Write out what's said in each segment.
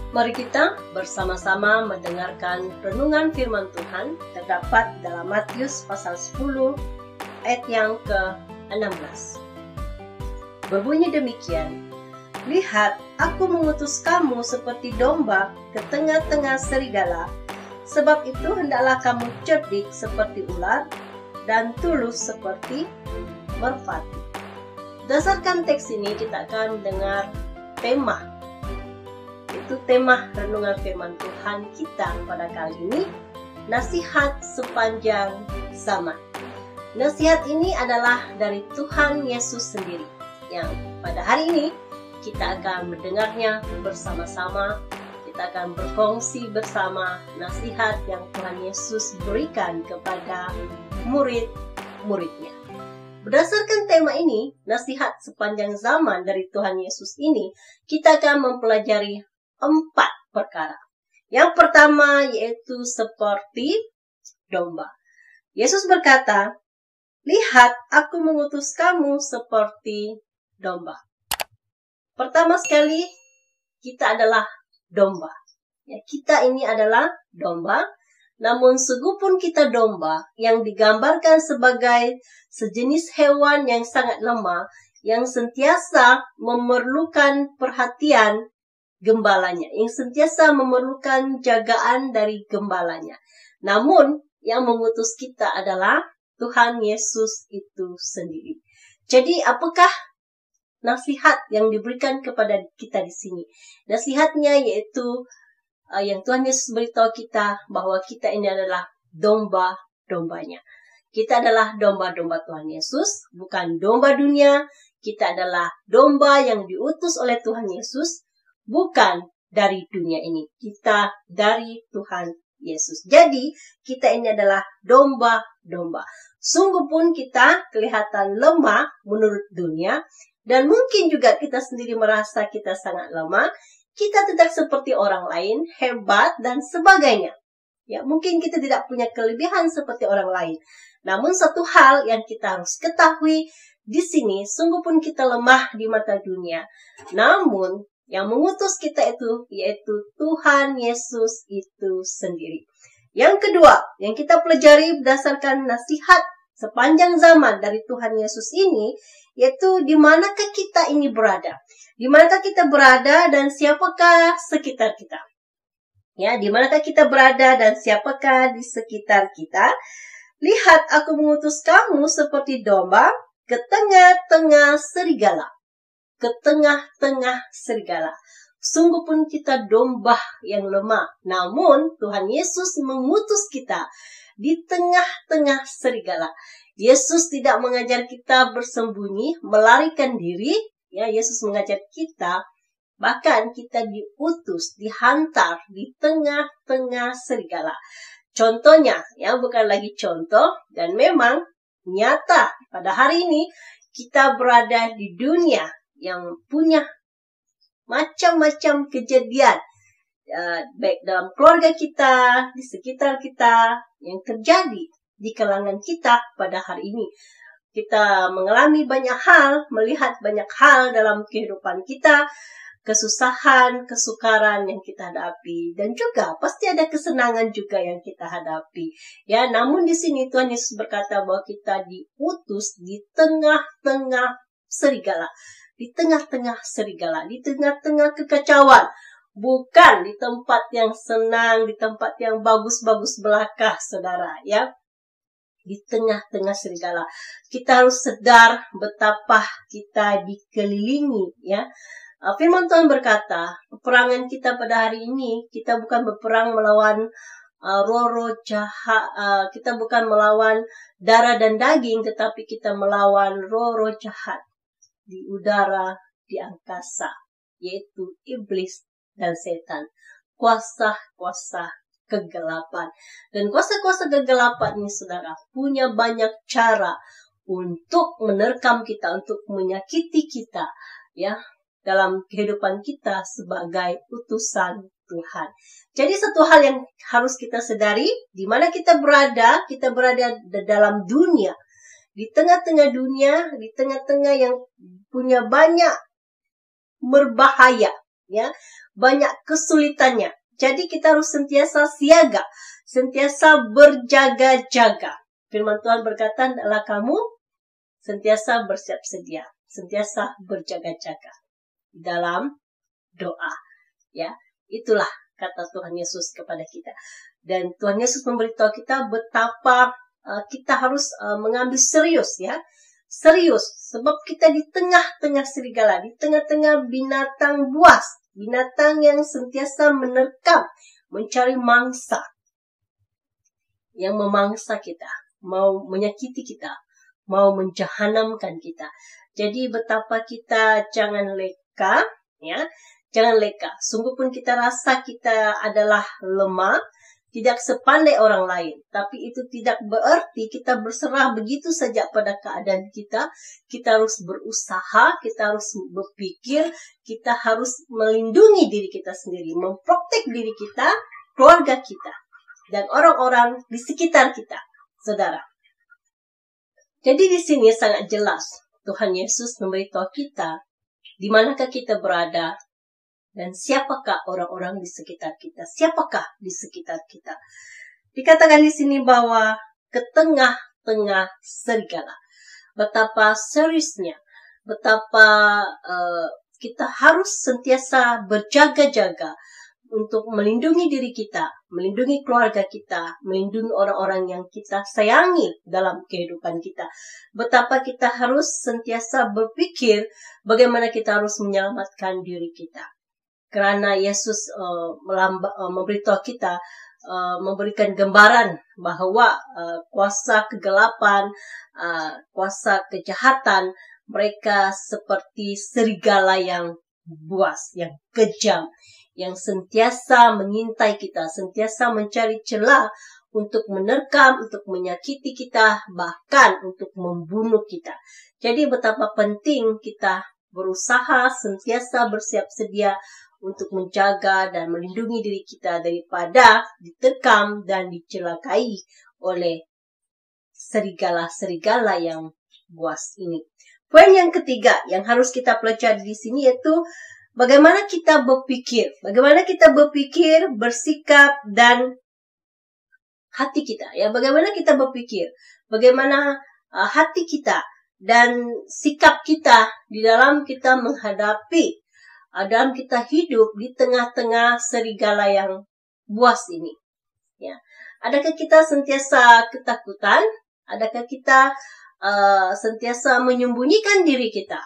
Mari kita bersama-sama mendengarkan renungan firman Tuhan terdapat dalam Matius pasal 10 ayat yang ke-16. Berbunyi demikian, "Lihat, aku mengutus kamu seperti domba ke tengah-tengah serigala, sebab itu hendaklah kamu cerdik seperti ular dan tulus seperti merpati." Berdasarkan teks ini kita akan mendengar tema, itu tema renungan firman Tuhan kita pada kali ini, nasihat sepanjang zaman. Nasihat ini adalah dari Tuhan Yesus sendiri, yang pada hari ini kita akan mendengarnya bersama-sama. Kita akan berfungsi bersama nasihat yang Tuhan Yesus berikan kepada murid-muridnya. Berdasarkan tema ini, nasihat sepanjang zaman dari Tuhan Yesus ini, kita akan mempelajari 4 perkara. Yang pertama yaitu seperti domba. Yesus berkata, "Lihat, aku mengutus kamu seperti domba." Pertama sekali, kita adalah domba. Ya, kita ini adalah domba. Namun segupun kita domba yang digambarkan sebagai sejenis hewan yang sangat lemah, yang sentiasa memerlukan perhatian gembalanya, yang sentiasa memerlukan jagaan dari gembalanya. Namun yang mengutus kita adalah Tuhan Yesus itu sendiri. Jadi apakah nasihat yang diberikan kepada kita di sini? Nasihatnya yaitu yang Tuhan Yesus beritahu kita bahwa kita ini adalah domba-dombanya. Kita adalah domba-domba Tuhan Yesus, bukan domba dunia. Kita adalah domba yang diutus oleh Tuhan Yesus, bukan dari dunia ini. Kita dari Tuhan Yesus. Jadi, kita ini adalah domba-domba. Sungguh pun kita kelihatan lemah menurut dunia, dan mungkin juga kita sendiri merasa kita sangat lemah. Kita tidak seperti orang lain, hebat, dan sebagainya. Ya, mungkin kita tidak punya kelebihan seperti orang lain. Namun satu hal yang kita harus ketahui di sini, sungguh pun kita lemah di mata dunia. Namun, yang mengutus kita itu yaitu Tuhan Yesus itu sendiri. Yang kedua, yang kita pelajari berdasarkan nasihat sepanjang zaman dari Tuhan Yesus ini, yaitu di manakah kita ini berada. Di manakah kita berada dan siapakah sekitar kita. Ya, di manakah kita berada dan siapakah di sekitar kita. "Lihat, aku mengutus kamu seperti domba ke tengah-tengah serigala." Ke tengah-tengah serigala. Sungguh pun kita domba yang lemah. Namun Tuhan Yesus mengutus kita di tengah-tengah serigala. Yesus tidak mengajar kita bersembunyi, melarikan diri. Ya, Yesus mengajar kita, bahkan kita diutus, dihantar di tengah-tengah serigala. Contohnya, ya bukan lagi contoh, dan memang nyata pada hari ini kita berada di dunia yang punya macam-macam kejadian, baik dalam keluarga kita, di sekitar kita, yang terjadi di kalangan kita pada hari ini. Kita mengalami banyak hal, melihat banyak hal dalam kehidupan kita, kesusahan, kesukaran yang kita hadapi, dan juga pasti ada kesenangan juga yang kita hadapi. Ya, namun di sini Tuhan Yesus berkata bahwa kita diutus di tengah-tengah serigala. Di tengah-tengah serigala, di tengah-tengah kekacauan. Bukan di tempat yang senang, di tempat yang bagus-bagus belaka, saudara. Ya, di tengah-tengah serigala. Kita harus sadar betapa kita dikelilingi. Ya, firman Tuhan berkata, peperangan kita pada hari ini, kita bukan berperang melawan roh-roh jahat, kita bukan melawan darah dan daging, tetapi kita melawan roh-roh jahat di udara, di angkasa, yaitu iblis dan setan, kuasa-kuasa kegelapan. Dan kuasa-kuasa kegelapan ini, saudara, punya banyak cara untuk menerkam kita, untuk menyakiti kita, ya, dalam kehidupan kita sebagai utusan Tuhan. Jadi satu hal yang harus kita sadari, di mana kita berada dalam dunia, di tengah-tengah dunia, di tengah-tengah yang punya banyak berbahaya, ya, banyak kesulitannya. Jadi kita harus sentiasa siaga, sentiasa berjaga-jaga. Firman Tuhan berkata, adalah kamu sentiasa bersiap sedia, sentiasa berjaga-jaga dalam doa. Ya, itulah kata Tuhan Yesus kepada kita. Dan Tuhan Yesus memberitahu kita betapa kita harus mengambil serius, ya. Serius, sebab kita di tengah-tengah serigala, di tengah-tengah binatang buas, binatang yang sentiasa menerkam, mencari mangsa, yang memangsa kita, mau menyakiti kita, mau menjahanamkan kita. Jadi betapa kita jangan leka, ya, jangan leka. Sungguh pun kita rasa kita adalah lemah, tidak sepandai orang lain, tapi itu tidak berarti kita berserah begitu saja pada keadaan kita. Kita harus berusaha, kita harus berpikir, kita harus melindungi diri kita sendiri, memprotek diri kita, keluarga kita, dan orang-orang di sekitar kita, saudara. Jadi di sini sangat jelas Tuhan Yesus memberitahu kita di manakah kita berada, dan siapakah orang-orang di sekitar kita? Siapakah di sekitar kita? Dikatakan di sini bahwa ke tengah-tengah serigala. Betapa seriusnya, betapa kita harus sentiasa berjaga-jaga untuk melindungi diri kita, melindungi keluarga kita, melindungi orang-orang yang kita sayangi dalam kehidupan kita. Betapa kita harus sentiasa berpikir bagaimana kita harus menyelamatkan diri kita. Karena Yesus memberitahu kita, memberikan gambaran bahwa kuasa kegelapan, kuasa kejahatan, mereka seperti serigala yang buas, yang kejam, yang sentiasa mengintai kita, sentiasa mencari celah untuk menerkam, untuk menyakiti kita, bahkan untuk membunuh kita. Jadi betapa penting kita berusaha sentiasa bersiap sedia untuk menjaga dan melindungi diri kita daripada diterkam dan dicelakai oleh serigala-serigala yang buas ini. Poin yang ketiga yang harus kita pelajari di sini yaitu bagaimana kita berpikir, bersikap dan hati kita. Ya, bagaimana kita berpikir, bagaimana hati kita dan sikap kita di dalam kita menghadapi, dalam kita hidup di tengah-tengah serigala yang buas ini. Ya, adakah kita sentiasa ketakutan? Adakah kita sentiasa menyembunyikan diri kita?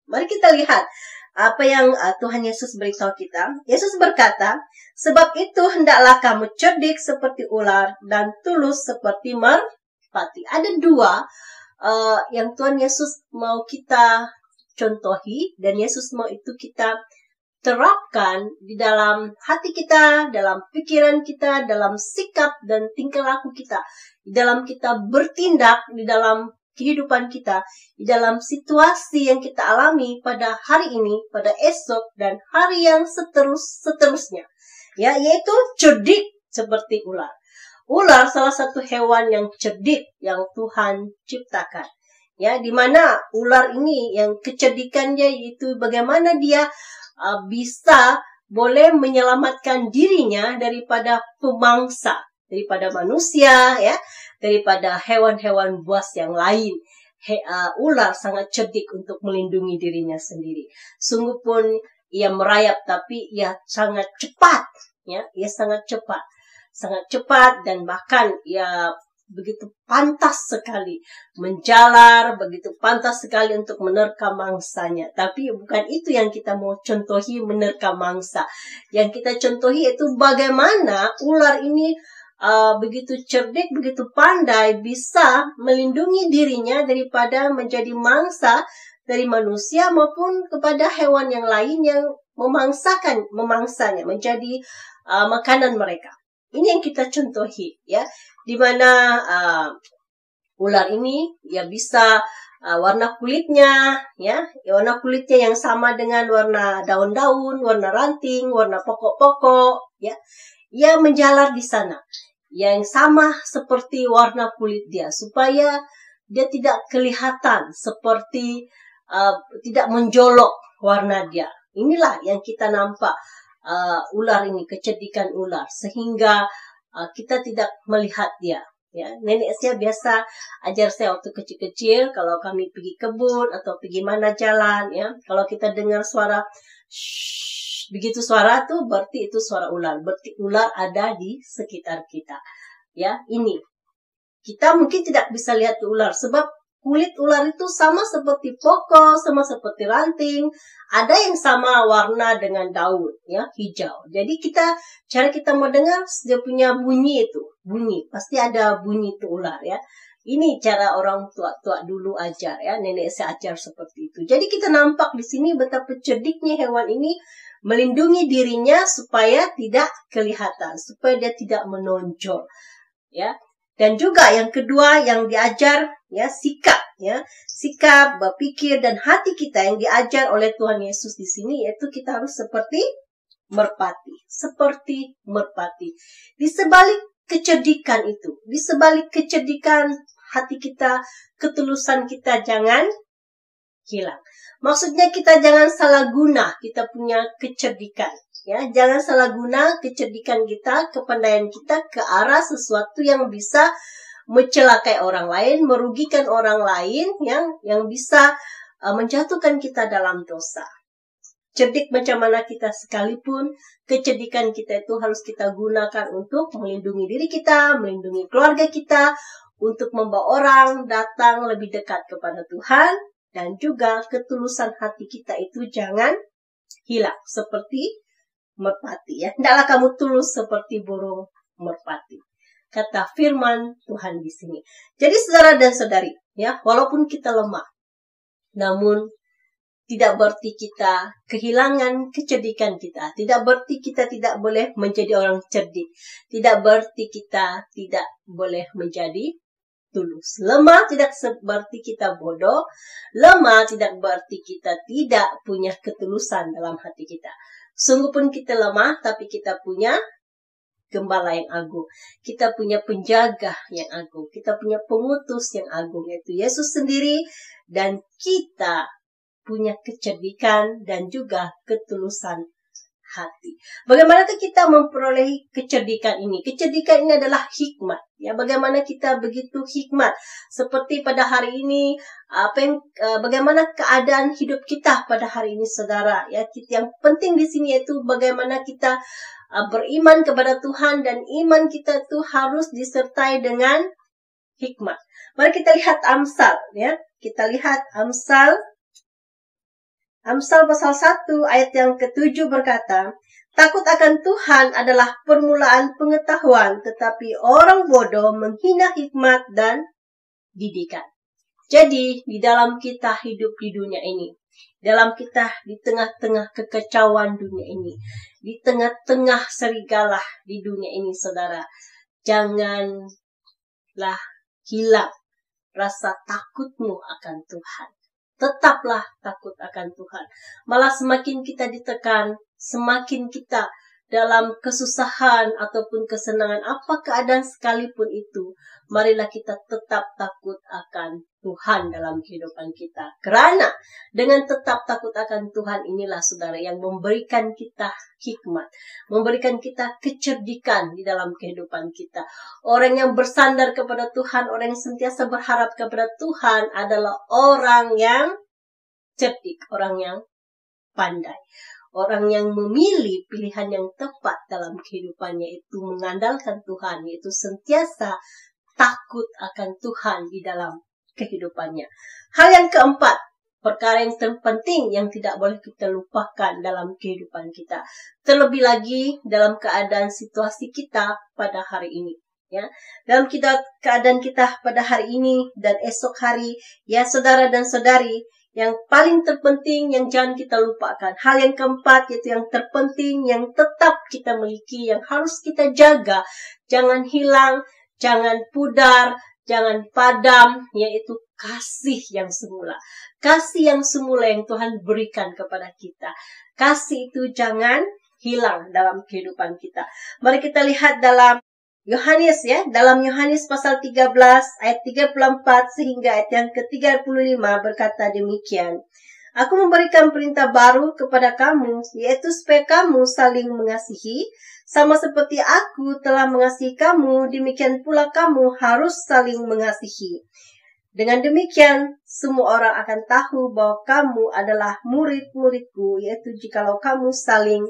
Mari kita lihat apa yang Tuhan Yesus beritahu kita. Yesus berkata, sebab itu hendaklah kamu cerdik seperti ular dan tulus seperti merpati. Ada dua yang Tuhan Yesus mau kita contohi, dan Yesus mau itu kita terapkan di dalam hati kita, dalam pikiran kita, dalam sikap dan tingkah laku kita, di dalam kita bertindak, di dalam kehidupan kita, di dalam situasi yang kita alami pada hari ini, pada esok, dan hari yang seterusnya. Ya, yaitu cerdik seperti ular. Ular salah satu hewan yang cerdik yang Tuhan ciptakan. Ya, di mana ular ini yang kecerdikannya itu bagaimana dia bisa boleh menyelamatkan dirinya daripada pemangsa, daripada manusia, ya, daripada hewan-hewan buas yang lain. Ular sangat cerdik untuk melindungi dirinya sendiri. Sungguh pun ia merayap, tapi ia sangat cepat, ya, ia sangat cepat dan bahkan ia begitu pantas sekali menjalar, begitu pantas sekali untuk menerkam mangsanya. Tapi bukan itu yang kita mau contohi, menerkam mangsa. Yang kita contohi itu bagaimana ular ini begitu cerdik, begitu pandai, bisa melindungi dirinya daripada menjadi mangsa dari manusia maupun kepada hewan yang lain yang memangsanya, menjadi makanan mereka. Ini yang kita contohi, ya, di mana ular ini ya bisa warna kulitnya, ya, warna kulitnya yang sama dengan warna daun-daun, warna ranting, warna pokok-pokok, ya, ia menjalar di sana, yang sama seperti warna kulit dia, supaya dia tidak kelihatan seperti tidak menjolok warna dia. Inilah yang kita nampak ular ini, kecerdikan ular, sehingga kita tidak melihat dia. Ya, nenek saya biasa ajar saya waktu kecil-kecil, kalau kami pergi kebun atau pergi mana jalan, ya, kalau kita dengar suara shh, begitu suara tuh berarti itu suara ular, berarti ular ada di sekitar kita. Ya, ini kita mungkin tidak bisa lihat ular sebab kulit ular itu sama seperti pokok, sama seperti ranting, ada yang sama warna dengan daun, ya, hijau. Jadi cara kita mau dengar dia punya bunyi itu, bunyi, pasti ada bunyi itu ular, ya. Ini cara orang tua-tua dulu ajar, ya, nenek saya ajar seperti itu. Jadi kita nampak di sini betapa cerdiknya hewan ini melindungi dirinya supaya tidak kelihatan, supaya dia tidak menonjol, ya. Dan juga yang kedua yang diajar, ya, sikap, ya, sikap, berpikir dan hati kita yang diajar oleh Tuhan Yesus di sini, yaitu kita harus seperti merpati, seperti merpati. Di sebalik kecerdikan itu, di sebalik kecerdikan hati kita, ketulusan kita jangan hilang. Maksudnya kita jangan salah guna kita punya kecerdikan. Ya, jangan salah guna kecerdikan kita, kepandaian kita ke arah sesuatu yang bisa mencelakai orang lain, merugikan orang lain, yang bisa menjatuhkan kita dalam dosa. Cerdik macam mana kita sekalipun, kecerdikan kita itu harus kita gunakan untuk melindungi diri kita, melindungi keluarga kita, untuk membawa orang datang lebih dekat kepada Tuhan, dan juga ketulusan hati kita itu jangan hilang seperti merpati, ya. Hendaklah kamu tulus seperti burung merpati, kata firman Tuhan di sini. Jadi saudara dan saudari, ya, walaupun kita lemah, namun tidak berarti kita kehilangan kecerdikan kita. Tidak berarti kita tidak boleh menjadi orang cerdik. Tidak berarti kita tidak boleh menjadi tulus. Lemah tidak berarti kita bodoh. Lemah tidak berarti kita tidak punya ketulusan dalam hati kita. Sungguh pun kita lemah, tapi kita punya gembala yang agung. Kita punya penjaga yang agung. Kita punya pengutus yang agung, yaitu Yesus sendiri. Dan kita punya kecerdikan dan juga ketulusan hati. Bagaimana kita memperoleh kecerdikan ini? Kecerdikan ini adalah hikmat. Ya, bagaimana kita begitu hikmat? Seperti pada hari ini, bagaimana keadaan hidup kita pada hari ini, saudara? Ya, yang penting di sini yaitu bagaimana kita beriman kepada Tuhan, dan iman kita itu harus disertai dengan hikmat. Mari kita lihat Amsal, ya. Kita lihat Amsal pasal 1 ayat yang ke-7 berkata, takut akan Tuhan adalah permulaan pengetahuan, tetapi orang bodoh menghina hikmat dan didikan. Jadi, di dalam kita hidup di dunia ini, dalam kita di tengah-tengah kekacauan dunia ini, di tengah-tengah serigala di dunia ini, saudara, janganlah hilang rasa takutmu akan Tuhan. Tetaplah takut akan Tuhan. Malah semakin kita ditekan, semakin kita dalam kesusahan ataupun kesenangan, apa keadaan sekalipun itu, marilah kita tetap takut akan Tuhan dalam kehidupan kita. Karena dengan tetap takut akan Tuhan inilah, saudara, yang memberikan kita hikmat, memberikan kita kecerdikan di dalam kehidupan kita. Orang yang bersandar kepada Tuhan, orang yang sentiasa berharap kepada Tuhan adalah orang yang cerdik, orang yang pandai. Orang yang memilih pilihan yang tepat dalam kehidupannya, itu mengandalkan Tuhan, yaitu sentiasa takut akan Tuhan di dalam kehidupannya. Hal yang keempat, perkara yang terpenting yang tidak boleh kita lupakan dalam kehidupan kita. Terlebih lagi dalam keadaan situasi kita pada hari ini. Ya, dalam keadaan kita pada hari ini dan esok hari, ya saudara dan saudari, yang paling terpenting yang jangan kita lupakan. Hal yang keempat, yaitu yang terpenting, yang tetap kita miliki, yang harus kita jaga. Jangan hilang, jangan pudar, jangan padam, yaitu kasih yang semula. Kasih yang semula yang Tuhan berikan kepada kita. Kasih itu jangan hilang dalam kehidupan kita. Mari kita lihat dalam Yohanes, ya, dalam Yohanes pasal 13 ayat 34 sehingga ayat yang ke-35 berkata demikian. Aku memberikan perintah baru kepada kamu, yaitu supaya kamu saling mengasihi. Sama seperti aku telah mengasihi kamu, demikian pula kamu harus saling mengasihi. Dengan demikian, semua orang akan tahu bahwa kamu adalah murid-muridku, yaitu jikalau kamu saling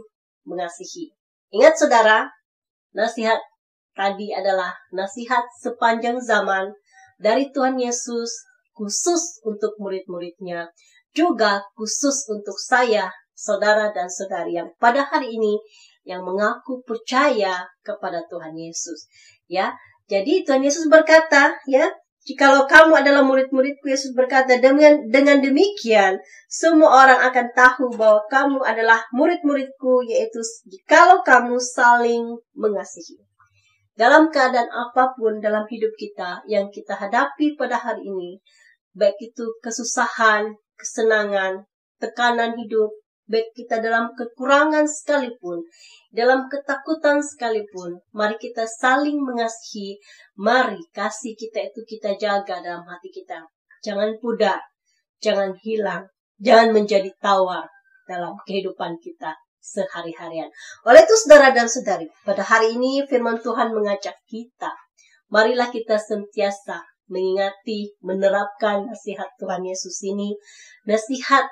mengasihi. Ingat saudara, nasihat tadi adalah nasihat sepanjang zaman dari Tuhan Yesus, khusus untuk murid-muridnya, juga khusus untuk saya, saudara dan saudari yang pada hari ini yang mengaku percaya kepada Tuhan Yesus. Ya, jadi Tuhan Yesus berkata, ya, jikalau kamu adalah murid-muridku, Yesus berkata, dengan demikian semua orang akan tahu bahwa kamu adalah murid-muridku, yaitu jikalau kamu saling mengasihi. Dalam keadaan apapun dalam hidup kita yang kita hadapi pada hari ini, baik itu kesusahan, kesenangan, tekanan hidup, baik kita dalam kekurangan sekalipun, dalam ketakutan sekalipun, mari kita saling mengasihi. Mari kasih kita itu kita jaga dalam hati kita. Jangan pudar, jangan hilang, jangan menjadi tawar dalam kehidupan kita sehari-harian. Oleh itu saudara dan saudari, pada hari ini firman Tuhan mengajak kita, marilah kita sentiasa mengingati, menerapkan nasihat Tuhan Yesus ini. Nasihat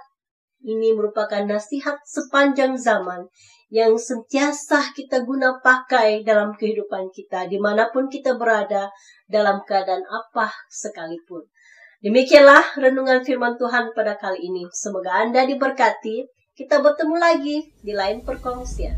ini merupakan nasihat sepanjang zaman yang sentiasa kita guna pakai dalam kehidupan kita, dimanapun kita berada, dalam keadaan apa sekalipun. Demikianlah renungan firman Tuhan pada kali ini. Semoga Anda diberkati. Kita bertemu lagi di lain perkongsian.